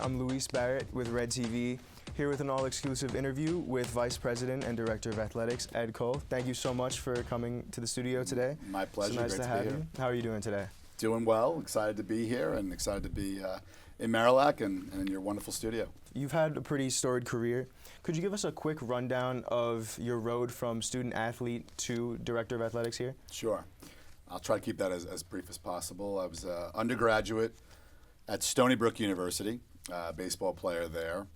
I'm Luis Barrett with WRED-TV, here with an all-exclusive interview with Vice President and Director of Athletics, Ed Kull. Thank you so much for coming to the studio today. My pleasure. So nice Great to to be have here. you. How are you doing today? Doing well. Excited to be here and excited to be in Marillac and in your wonderful studio. You've had a pretty storied career. Could you give us a quick rundown of your road from student athlete to Director of Athletics here? Sure. I'll try to keep that as brief as possible. I was an undergraduate at Stony Brook University, baseball player there.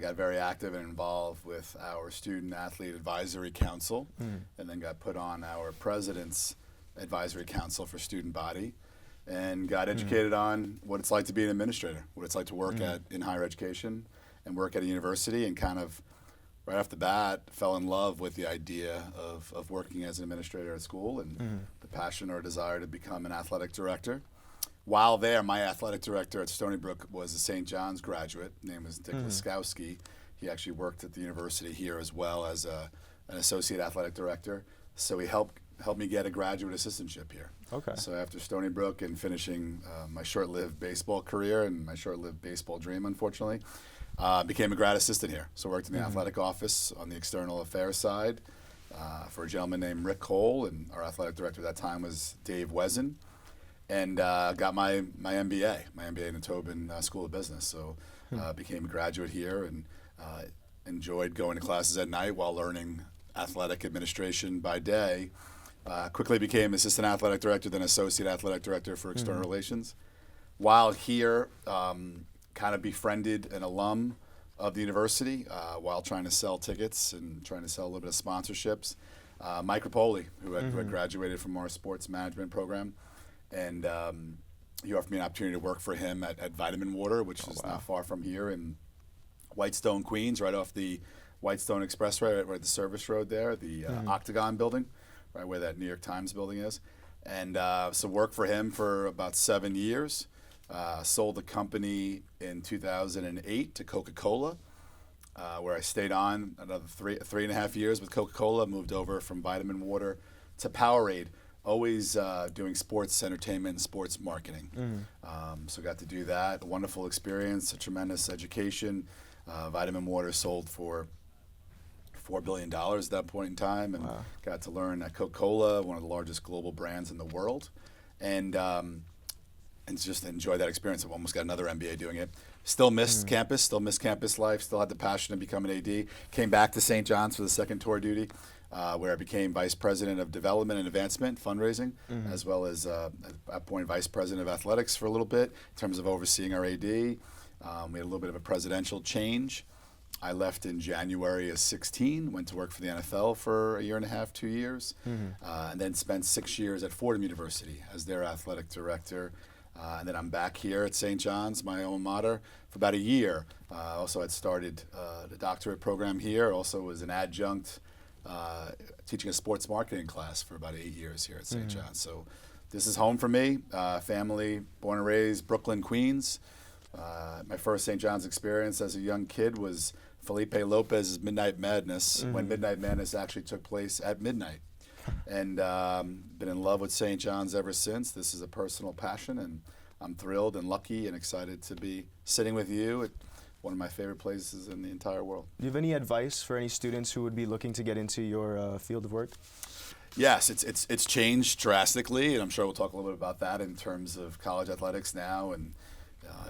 Got very active and involved with our Student Athlete Advisory Council, and then got put on our President's Advisory Council for Student Body, and got educated on what it's like to be an administrator, what it's like to work in higher education and work at a university, and kind of right off the bat fell in love with the idea of working as an administrator at school and the passion or desire to become an athletic director. While there, my athletic director at Stony Brook was a St. John's graduate. His name was Dick Laskowski. He actually worked at the university here as well as an associate athletic director. So he helped me get a graduate assistantship here. Okay. So after Stony Brook and finishing my short-lived baseball career and my short-lived baseball dream, unfortunately, became a grad assistant here. So worked in the athletic office on the external affairs side for a gentleman named Rick Kull, and our athletic director at that time was Dave Wesen. And got my MBA in the Tobin School of Business. So became a graduate here and enjoyed going to classes at night while learning athletic administration by day. Quickly became assistant athletic director, then associate athletic director for external relations. While here, kind of befriended an alum of the university while trying to sell tickets and trying to sell a little bit of sponsorships. Mike Rapoli, who had graduated from our sports management program. And he offered me an opportunity to work for him at Vitamin Water, which is not far from here in Whitestone, Queens, right off the Whitestone Expressway, right at the service road there, the Octagon building, right where that New York Times building is. And so worked for him for about 7 years. Sold the company in 2008 to Coca-Cola, where I stayed on another three and a half years with Coca-Cola, moved over from Vitamin Water to Powerade. Always doing sports entertainment and sports marketing. So got to do that. A wonderful experience, a tremendous education. Vitamin Water sold for $4 billion at that point in time, and got to learn at Coca-Cola, one of the largest global brands in the world, and just enjoy that experience. I almost got another MBA doing it. Still missed campus, still missed campus life, still had the passion to become an AD. Came back to St. John's for the second tour duty, where I became Vice President of Development and Advancement, fundraising, as well as at that point Vice President of Athletics for a little bit in terms of overseeing our AD. We had a little bit of a presidential change. I left in January of 16, went to work for the NFL for a year and a half, 2 years, and then spent 6 years at Fordham University as their athletic director. And then I'm back here at St. John's, my alma mater, for about a year. Also, I'd started the doctorate program here. Also was an adjunct teaching a sports marketing class for about 8 years here at St. John's. So this is home for me. Family, born and raised Brooklyn, Queens. My first St. John's experience as a young kid was Felipe Lopez's Midnight Madness, when Midnight Madness actually took place at midnight. And been in love with St. John's ever since. This is a personal passion, and I'm thrilled and lucky and excited to be sitting with you at one of my favorite places in the entire world. Do you have any advice for any students who would be looking to get into your field of work? Yes, it's changed drastically, and I'm sure we'll talk a little bit about that in terms of college athletics now, and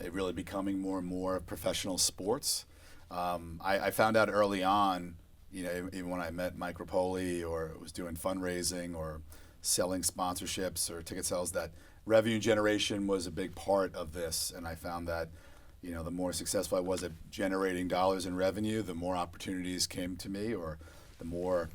it really becoming more and more professional sports. I found out early on, even when I met Mike Rapoli or was doing fundraising or selling sponsorships or ticket sales, that revenue generation was a big part of this. And I found that, the more successful I was at generating dollars in revenue, the more opportunities came to me, or the more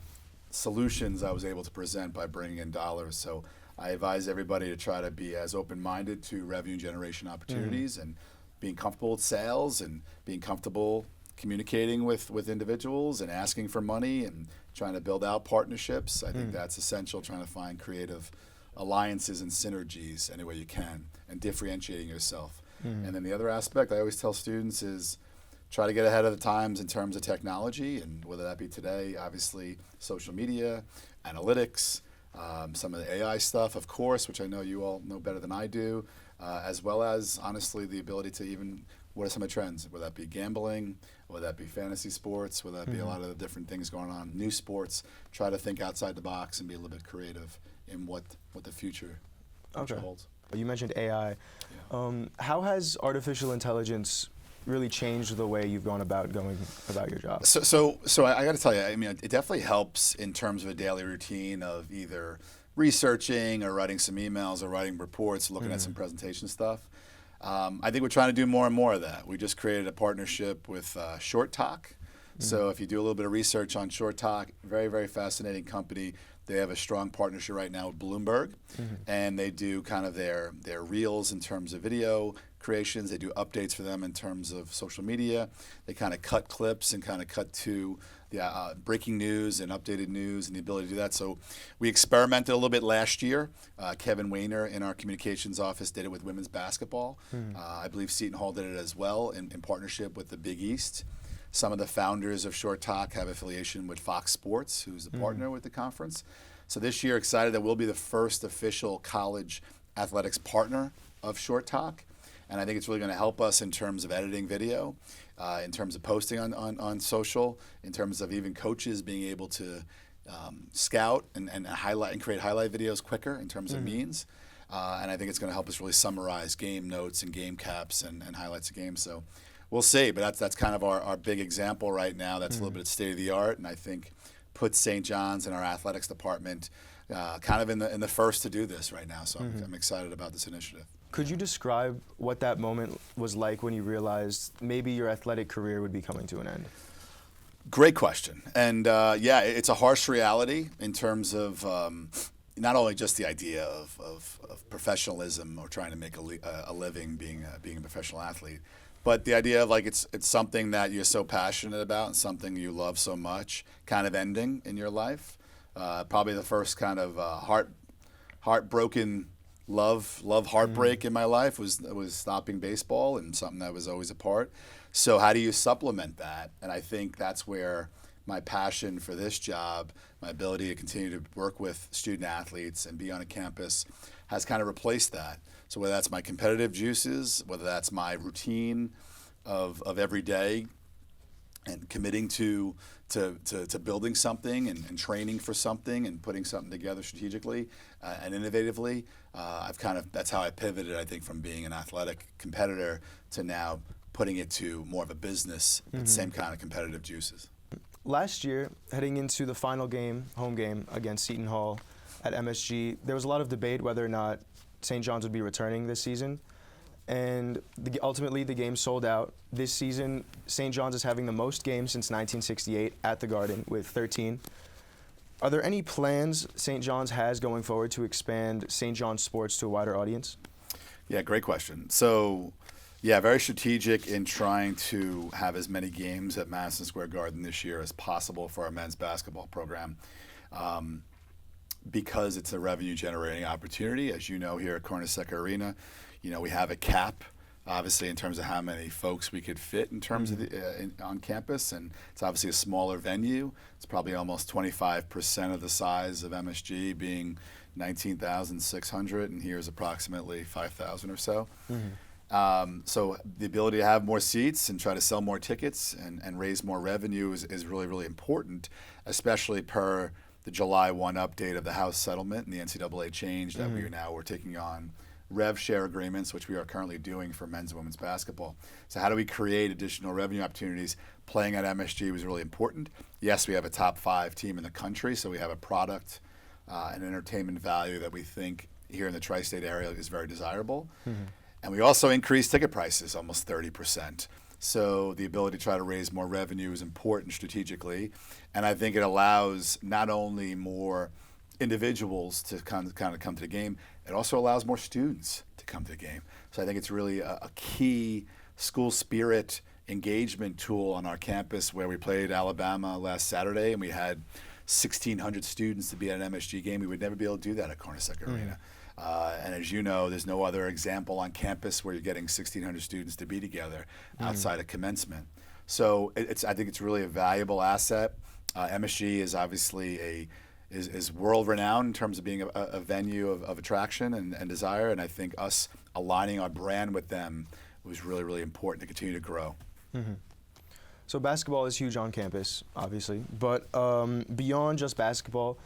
solutions I was able to present by bringing in dollars. So I advise everybody to try to be as open-minded to revenue generation opportunities and being comfortable with sales and being comfortable communicating with individuals and asking for money and trying to build out partnerships. I think that's essential, trying to find creative alliances and synergies any way you can and differentiating yourself. And then the other aspect I always tell students is try to get ahead of the times in terms of technology, and whether that be today, obviously social media, analytics, some of the AI stuff, of course, which I know you all know better than I do, as well as, honestly, the ability to even what are some of the trends? Whether that be gambling, whether that be fantasy sports, whether that be a lot of the different things going on, new sports. Try to think outside the box and be a little bit creative in what the future holds. You mentioned AI. Yeah. How has artificial intelligence really changed the way you've gone about your job? So I got to tell you, I mean, it definitely helps in terms of a daily routine of either researching or writing some emails or writing reports, looking at some presentation stuff. I think we're trying to do more and more of that. We just created a partnership with Short Talk. So if you do a little bit of research on Short Talk, very, very fascinating company. They have a strong partnership right now with Bloomberg, and they do kind of their reels in terms of video creations. They do updates for them in terms of social media. They kind of cut clips and kind of cut to the breaking news and updated news and the ability to do that. So we experimented a little bit last year. Kevin Wayner in our communications office did it with women's basketball. I believe Seton Hall did it as well in partnership with the Big East. Some of the founders of Short Talk have affiliation with Fox Sports, who's a partner with the conference. So this year, excited that we'll be the first official college athletics partner of Short Talk. And I think it's really going to help us in terms of editing video, in terms of posting on social, in terms of even coaches being able to scout and highlight and create highlight videos quicker in terms of means. And I think it's going to help us really summarize game notes and game caps and highlights of games. So we'll see, but that's kind of our big example right now. That's a little bit state of the art, and I think puts St. John's and our athletics department kind of in the first to do this right now. So I'm excited about this initiative. Could you describe what that moment was like when you realized maybe your athletic career would be coming to an end? Great question. And yeah, it's a harsh reality in terms of not only just the idea of professionalism or trying to make a living being a professional athlete, but the idea of like it's something that you're so passionate about and something you love so much kind of ending in your life. Probably the first kind of heartbroken heartbreak in my life was stopping baseball, and something that was always a part. So how do you supplement that? And I think that's where my passion for this job, my ability to continue to work with student athletes and be on a campus has kind of replaced that. So whether that's my competitive juices, whether that's my routine of every day and committing to building something and training for something and putting something together strategically and innovatively, that's how I pivoted, I think, from being an athletic competitor to now putting it to more of a business, but same kind of competitive juices. Last year, heading into the final game, home game against Seton Hall at MSG, there was a lot of debate whether or not St. John's would be returning this season. And ultimately, the game sold out. This season, St. John's is having the most games since 1968 at the Garden with 13. Are there any plans St. John's has going forward to expand St. John's sports to a wider audience? Yeah, great question. So, yeah, very strategic in trying to have as many games at Madison Square Garden this year as possible for our men's basketball program. Because it's a revenue-generating opportunity. As you know, here at Corner-Seca Arena, we have a cap, obviously, in terms of how many folks we could fit in terms of on campus, and it's obviously a smaller venue. It's probably almost 25% of the size of MSG, being 19,600, and here's approximately 5,000 or so. So the ability to have more seats and try to sell more tickets and raise more revenue is really, really important, especially per the July 1 update of the House settlement and the NCAA change that we're taking on rev share agreements, which we are currently doing for men's and women's basketball. So how do we create additional revenue opportunities? Playing at MSG was really important. Yes, we have a top 5 team in the country, so we have a product and entertainment value that we think here in the tri-state area is very desirable. And we also increased ticket prices almost 30%. So the ability to try to raise more revenue is important strategically. And I think it allows not only more individuals to kind of come to the game, it also allows more students to come to the game. So I think it's really a key school spirit engagement tool on our campus, where we played Alabama last Saturday and we had 1,600 students to be at an MSG game. We would never be able to do that at Corner-Seca Arena. And as you know, there's no other example on campus where you're getting 1,600 students to be together outside of commencement. So I think it's really a valuable asset. MSG is obviously is world renowned in terms of being a venue of attraction and desire, and I think us aligning our brand with them was really, really important to continue to grow. So basketball is huge on campus, obviously, but beyond just basketball,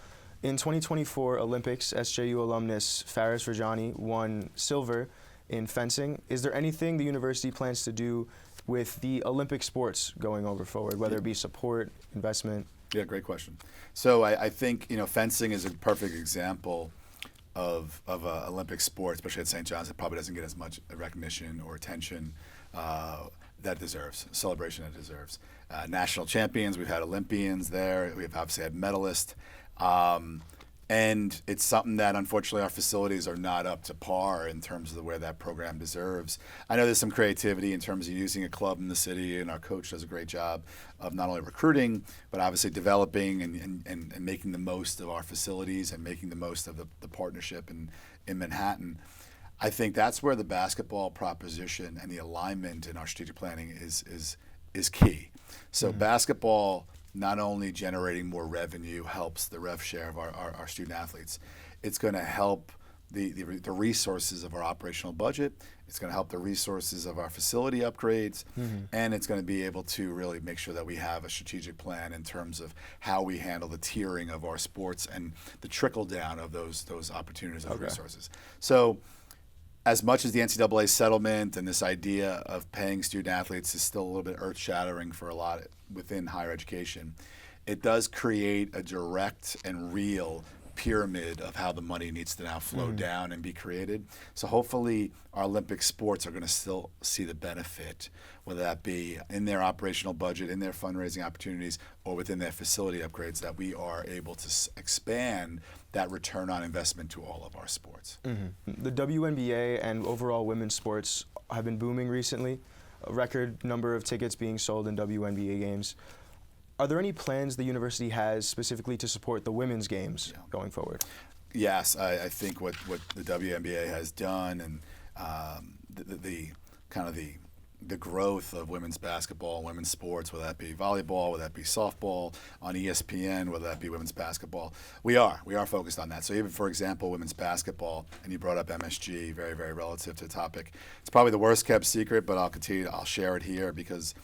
in 2024 Olympics, SJU alumnus Faris Rajani won silver in fencing. Is there anything the university plans to do with the Olympic sports going over forward, whether it be support, investment? Yeah, great question. So I think fencing is a perfect example of Olympic sport, especially at St. John's. It probably doesn't get as much recognition or attention that it deserves, celebration that it deserves. National champions, we've had Olympians there. We've obviously had medalists. And it's something that, unfortunately, our facilities are not up to par in terms of where that program deserves. I know there's some creativity in terms of using a club in the city, and our coach does a great job of not only recruiting, but obviously developing and making the most of our facilities and making the most of the partnership in Manhattan. I think that's where the basketball proposition and the alignment in our strategic planning is key. So basketball, not only generating more revenue, helps the rev share of our student athletes. It's going to help the resources of our operational budget. It's going to help the resources of our facility upgrades, and it's going to be able to really make sure that we have a strategic plan in terms of how we handle the tiering of our sports and the trickle down of those opportunities, those resources. So, as much as the NCAA settlement and this idea of paying student athletes is still a little bit earth-shattering for a lot within higher education, it does create a direct and real pyramid of how the money needs to now flow down and be created. So hopefully our Olympic sports are going to still see the benefit, whether that be in their operational budget, in their fundraising opportunities, or within their facility upgrades, that we are able to expand that return on investment to all of our sports. The WNBA and overall women's sports have been booming recently. A record number of tickets being sold in WNBA games. Are there any plans the university has specifically to support the women's games going forward? Yes, I think what the WNBA has done, and the growth of women's basketball, women's sports, whether that be volleyball, whether that be softball on ESPN, whether that be women's basketball, we are focused on that. So even, for example, women's basketball, and you brought up MSG, very, very relative to the topic. It's probably the worst kept secret, but I'll share it here because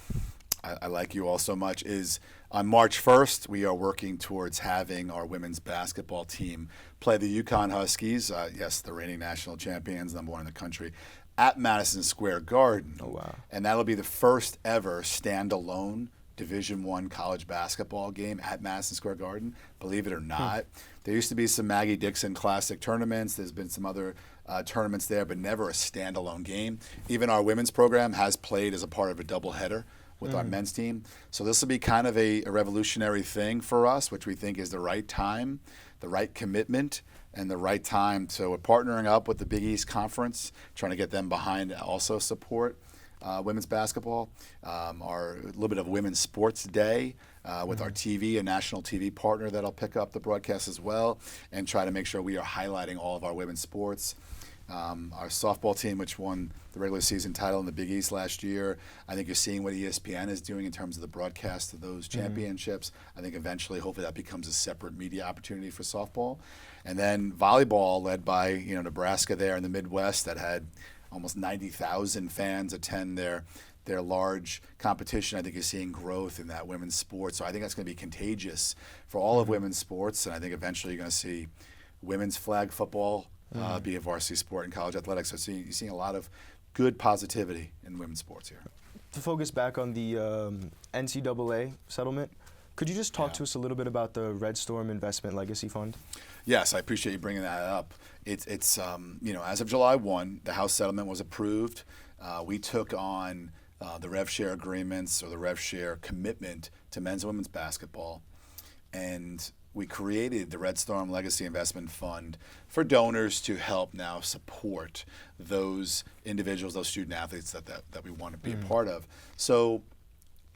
I like you all so much, is on March 1st, we are working towards having our women's basketball team play the UConn Huskies, yes, the reigning national champions, #1 in the country, at Madison Square Garden. Oh, wow. And that'll be the first ever standalone Division I college basketball game at Madison Square Garden, believe it or not. There used to be some Maggie Dixon Classic tournaments. There's been some other tournaments there, but never a standalone game. Even our women's program has played as a part of a doubleheader with our men's team. So this will be kind of a revolutionary thing for us, which we think is the right time, the right commitment, and the right time. So we're partnering up with the Big East Conference, trying to get them behind also support women's basketball. Our little bit of Women's Sports Day with our TV, a national TV partner that'll pick up the broadcast as well, and try to make sure we are highlighting all of our women's sports. Our softball team, which won the regular season title in the Big East last year, I think you're seeing what ESPN is doing in terms of the broadcast of those championships. I think eventually, hopefully, that becomes a separate media opportunity for softball. And then volleyball, led by Nebraska there in the Midwest, that had almost 90,000 fans attend their large competition. I think you're seeing growth in that women's sport. So I think that's going to be contagious for all of women's sports. And I think eventually you're going to see women's flag football be a varsity sport in college athletics. So you're seeing a lot of good positivity in women's sports here. To focus back on the NCAA settlement, could you just talk to us a little bit about the Red Storm Investment Legacy Fund? Yes, I appreciate you bringing that up. It's as of July 1, the House settlement was approved. We took on the rev share agreements, or the rev share commitment to men's and women's basketball, and we created the Red Storm Legacy Investment Fund for donors to help now support those individuals, those student athletes that we want to be a part of. So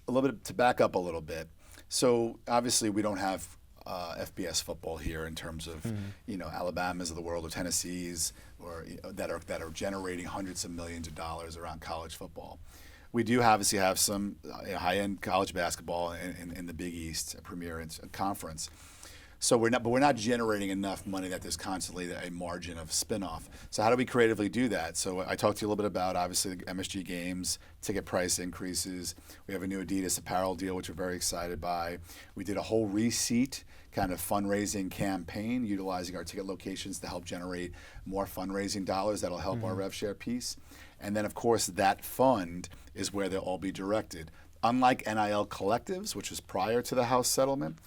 a little bit to back up a little bit. So obviously we don't have FBS football here in terms of Alabamas of the world or Tennessees or that are generating hundreds of millions of dollars around college football. We do obviously have some high-end college basketball in the Big East, a premier conference. So we're not generating enough money that there's constantly a margin of spinoff. So how do we creatively do that? So I talked to you a little bit about obviously the MSG games, ticket price increases. We have a new Adidas apparel deal, which we're very excited by. We did a whole reseat kind of fundraising campaign, utilizing our ticket locations to help generate more fundraising dollars that'll help our rev share piece. And then of course that fund is where they'll all be directed. Unlike NIL collectives, which was prior to the House settlement,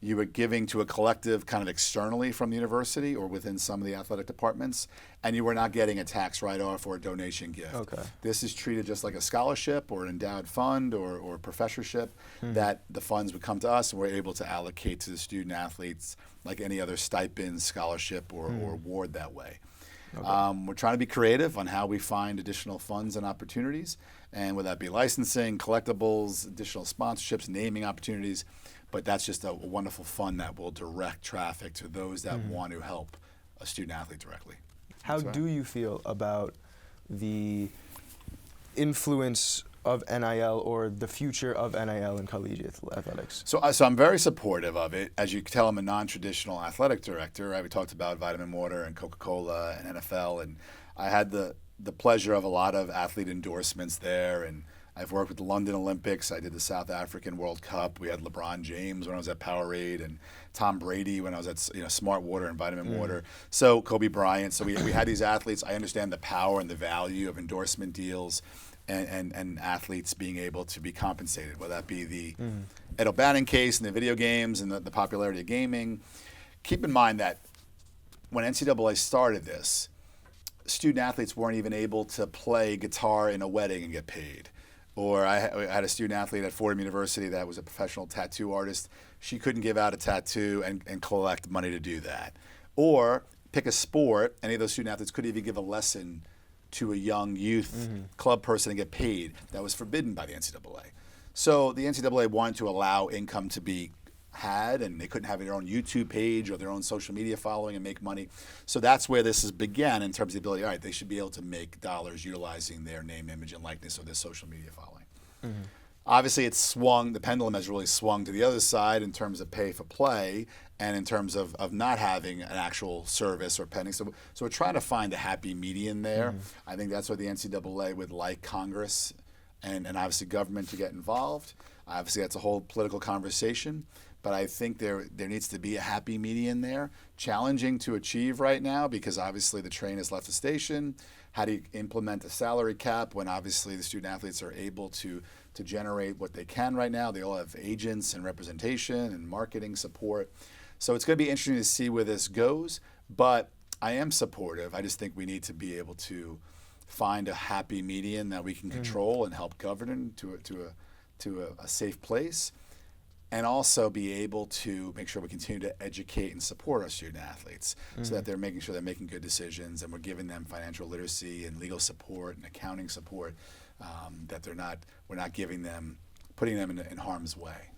you were giving to a collective kind of externally from the university or within some of the athletic departments, and you were not getting a tax write-off or a donation gift. Okay. This is treated just like a scholarship or an endowed fund or professorship, that the funds would come to us and we're able to allocate to the student athletes like any other stipend, scholarship, or award that way. Okay. We're trying to be creative on how we find additional funds and opportunities, and whether that be licensing, collectibles, additional sponsorships, naming opportunities. But that's just a wonderful fund that will direct traffic to those that want to help a student athlete directly. How do you feel about the influence of NIL or the future of NIL in collegiate athletics? So I'm very supportive of it. As you can tell, I'm a non-traditional athletic director. Right? We talked about Vitamin Water and Coca-Cola and NFL, and I had the pleasure of a lot of athlete endorsements there, and I've worked with the London Olympics. I did the South African World Cup. We had LeBron James when I was at Powerade, and Tom Brady when I was at Smart Water and Vitamin Water. So Kobe Bryant. So we had these athletes. I understand the power and the value of endorsement deals and athletes being able to be compensated, whether that be the Ed O'Bannon case in the video games and the popularity of gaming. Keep in mind that when NCAA started this, student athletes weren't even able to play guitar in a wedding and get paid. Or I had a student athlete at Fordham University that was a professional tattoo artist. She couldn't give out a tattoo and collect money to do that. Or pick a sport, any of those student athletes couldn't even give a lesson to a young youth club person and get paid. That was forbidden by the NCAA. So the NCAA wanted to allow income to be had, and they couldn't have their own YouTube page or their own social media following and make money. So that's where this began in terms of the ability, all right, they should be able to make dollars utilizing their name, image, and likeness or their social media following. Obviously, it's swung, the pendulum has really swung to the other side in terms of pay for play and in terms of not having an actual service or pending. So we're trying to find a happy median there. I think that's where the NCAA would like Congress and obviously government to get involved. Obviously, that's a whole political conversation. But I think there needs to be a happy median there. Challenging to achieve right now because obviously the train has left the station. How do you implement a salary cap when obviously the student athletes are able to generate what they can right now? They all have agents and representation and marketing support. So it's going to be interesting to see where this goes. But I am supportive. I just think we need to be able to find a happy median that we can control and help govern to a safe place. And also be able to make sure we continue to educate and support our student athletes so that they're making sure they're making good decisions and we're giving them financial literacy and legal support and accounting support, that we're not giving them, putting them in harm's way.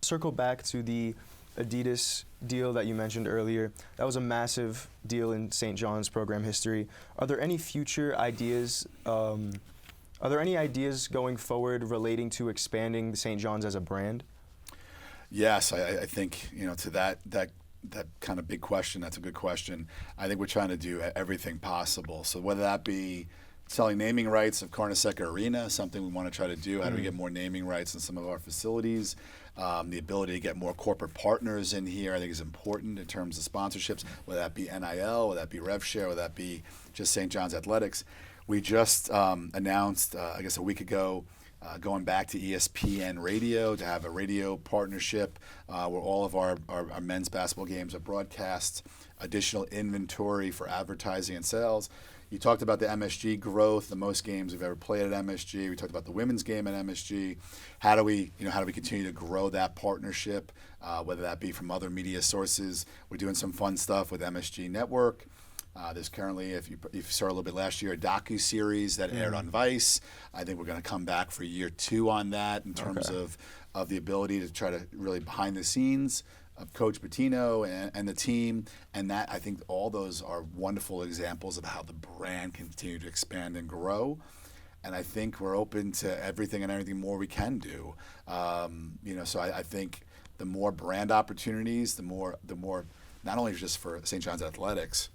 Circle back to the Adidas deal that you mentioned earlier. That was a massive deal in St. John's program history. Are there any future ideas? Are there any ideas going forward relating to expanding the St. John's as a brand? Yes, I think to that kind of big question. That's a good question. I think we're trying to do everything possible. So whether that be selling naming rights of Carnesecca Arena, something we want to try to do. How do we get more naming rights in some of our facilities? The ability to get more corporate partners in here, I think, is important in terms of sponsorships. Whether that be NIL, whether that be rev share, whether that be just St. John's Athletics. We just announced, I guess a week ago. Going back to ESPN Radio to have a radio partnership where all of our men's basketball games are broadcast, additional inventory for advertising and sales. You talked about the MSG growth, the most games we've ever played at MSG. We talked about the women's game at MSG. How do we continue to grow that partnership, whether that be from other media sources? We're doing some fun stuff with MSG Network. There's currently, if you saw a little bit last year, a docu-series that aired on Vice. I think we're going to come back for year 2 on that in terms of the ability to try to really behind the scenes of Coach Bettino and the team. And that, I think all those are wonderful examples of how the brand can continue to expand and grow. And I think we're open to everything and anything more we can do. So I think the more brand opportunities, the more not only just for St. John's athletics,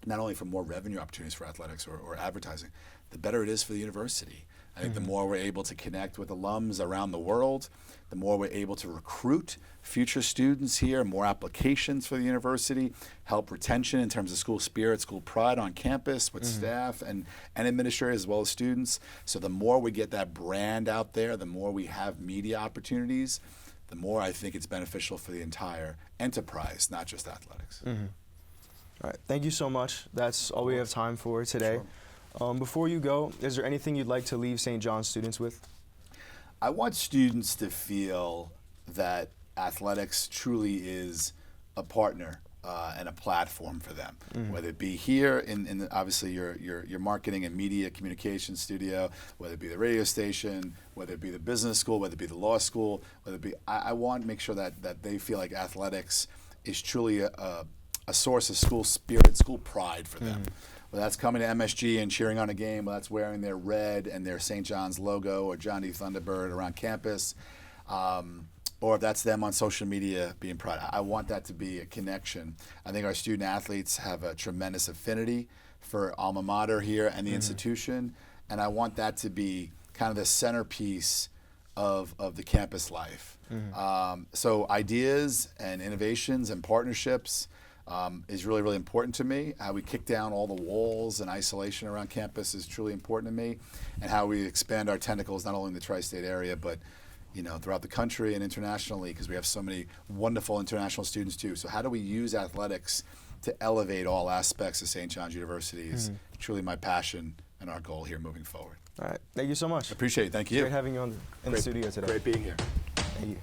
not only for more revenue opportunities for athletics or advertising, the better it is for the university. I think the more we're able to connect with alums around the world, the more we're able to recruit future students here, more applications for the university, help retention in terms of school spirit, school pride on campus with staff and administrators as well as students. So the more we get that brand out there, the more we have media opportunities, the more I think it's beneficial for the entire enterprise, not just athletics. All right, thank you so much. That's all we have time for today. Before you go, is there anything you'd like to leave St. John's students with? I want students to feel that athletics truly is a partner and a platform for them, whether it be here in obviously your marketing and media communication studio, whether it be the radio station, whether it be the business school, whether it be the law school, whether it be, I want to make sure that they feel like athletics is truly a source of school spirit, school pride for them. Whether that's coming to MSG and cheering on a game, whether that's wearing their red and their St. John's logo or John D. Thunderbird around campus, or if that's them on social media being proud. I want that to be a connection. I think our student athletes have a tremendous affinity for alma mater here and the institution, and I want that to be kind of the centerpiece of the campus life. So ideas and innovations and partnerships is really, really important to me. How we kick down all the walls and isolation around campus is truly important to me, and how we expand our tentacles not only in the tri-state area, but throughout the country and internationally, because we have so many wonderful international students too. So how do we use athletics to elevate all aspects of St. John's University is truly my passion and our goal here moving forward. All right, thank you so much. Appreciate it. Thank you. Great having you in the studio today. Great being here. Thank you.